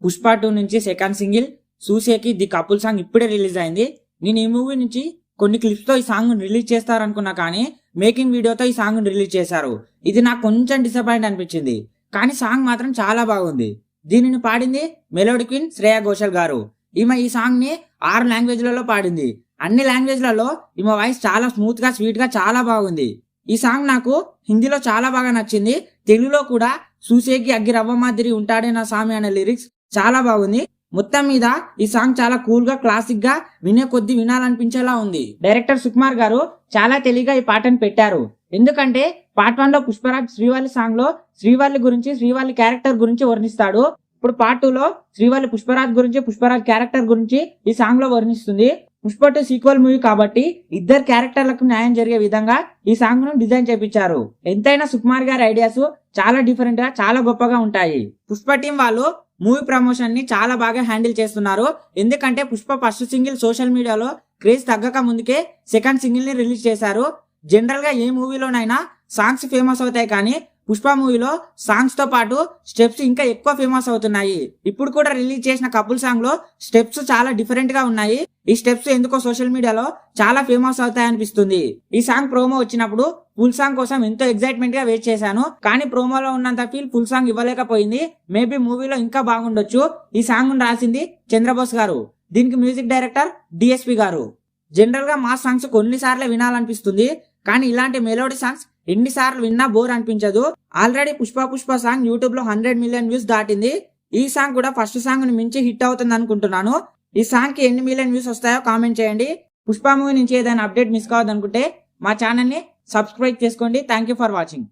పుష్ప 2 నుంచి second single Sooseki the couple song ఇప్పుడే release అయింది. నేను ఈ మూవీ నుంచి కొన్ని క్లిప్స్ తో ఈ సాంగ్ రిలీజ్ చేస్తారనుకున్నా, కానీ మేకింగ్ వీడియోతో ఈ సాంగ్ రిలీజ్ చేశారు. ఇది నాకు కొంచెం డిసప్పాయింట్ అనిపించింది, కానీ సాంగ్ మాత్రం చాలా బాగుంది. దీనిని పాడింది మెలోడీ క్వీన్ శ్రేయా ఘోషల్ గారు. ఈమె ఈ సాంగ్ ని 6 లాంగ్వేజ్లలో పాడింది. అన్ని లాంగ్వేజ్లలో ఈమె వాయిస్ చాలా స్మూత్ గా స్వీట్ గా చాలా బాగుంది. ఈ సాంగ్ నాకు హిందీలో చాలా బాగా నచ్చింది. తెలుగులో కూడా సూసేకి అగ్గి రవ్వ మాదిరి ఉంటాడే నా సామి అనే లిరిక్స్ చాలా బాగుంది. మొత్తం మీద ఈ సాంగ్ చాలా కూల్ గా క్లాసిక్ గా వినే కొద్ది వినాలనిపించేలా ఉంది. డైరెక్టర్ సుకుమార్ గారు చాలా తెలివిగా ఈ పాటను పెట్టారు. ఎందుకంటే పార్ట్ 1 లో పుష్పరాజ్ శ్రీవల్లి సాంగ్ లో శ్రీవల్లి గురించి, శ్రీవల్లి క్యారెక్టర్ గురించి వర్ణిస్తాడు. ఇప్పుడు పార్ట్ 2 లో శ్రీవల్లి పుష్పరాజ్ గురించి, పుష్పరాజ్ క్యారెక్టర్ గురించి ఈ సాంగ్ లో వర్ణిస్తుంది. పుష్ప 2 సీక్వెల్ మూవీ కాబట్టి ఇద్దరు క్యారెక్టర్లకు న్యాయం జరిగే విధంగా ఈ సాంగ్ ను డిజైన్ చేపించారు. ఎంతైనా సుకుమార్ గారి ఐడియాస్ చాలా డిఫరెంట్ గా చాలా గొప్పగా ఉంటాయి. పుష్ప టీం వాళ్ళు మూవీ ప్రమోషన్ ని చాలా బాగా హ్యాండిల్ చేస్తున్నారు. ఎందుకంటే పుష్ప ఫస్ట్ సింగిల్ సోషల్ మీడియాలో క్రేజ్ తగ్గక ముందుకే సెకండ్ సింగిల్ ని రిలీజ్ చేశారు. జనరల్ గా ఏ మూవీలోనైనా సాంగ్స్ ఫేమస్ అవుతాయి, కానీ పుష్ప మూవీలో సాంగ్స్ తో పాటు స్టెప్స్ ఇంకా ఎక్కువ ఫేమస్ అవుతున్నాయి. ఇప్పుడు కూడా రిలీజ్ చేసిన కపుల్ సాంగ్ లో స్టెప్స్ చాలా డిఫరెంట్ గా ఉన్నాయి. ఈ స్టెప్స్ ఎందుకో సోషల్ మీడియాలో చాలా ఫేమస్ అవుతాయి అనిపిస్తుంది. ఈ సాంగ్ ప్రోమో వచ్చినప్పుడు ఫుల్ సాంగ్ కోసం ఎంతో ఎక్సైట్మెంట్ గా వెయిట్ చేశాను, కానీ ప్రోమోలో ఉన్నంత ఫీల్ ఫుల్ సాంగ్ ఇవ్వలేకపోయింది. మేబీ మూవీలో ఇంకా బాగుండొచ్చు. ఈ సాంగ్ రాసింది చంద్రబోస్ గారు, దీనికి మ్యూజిక్ డైరెక్టర్ డిఎస్పి గారు. జనరల్ గా మా సాంగ్స్ కొన్నిసార్లు వినాలనిపిస్తుంది, కానీ ఇలాంటి మెలోడీ సాంగ్స్ ఎన్నిసార్లు విన్నా బోర్ అనిపించదు. ఆల్రెడీ పుష్ప సాంగ్ యూట్యూబ్ లో 100 మిలియన్ వ్యూస్ దాటింది. ఈ సాంగ్ కూడా ఫస్ట్ సాంగ్ ని మించి హిట్ అవుతుంది అనుకుంటున్నాను. ఈ సాంగ్ కి ఎన్ని మిలియన్ వ్యూస్ వస్తాయో కామెంట్ చేయండి. పుష్ప మూవీ నుంచి ఏదైనా అప్డేట్ మిస్ కావద్దనుకుంటే మా ఛానల్ ని సబ్స్క్రైబ్ చేసుకోండి. Thank you for watching.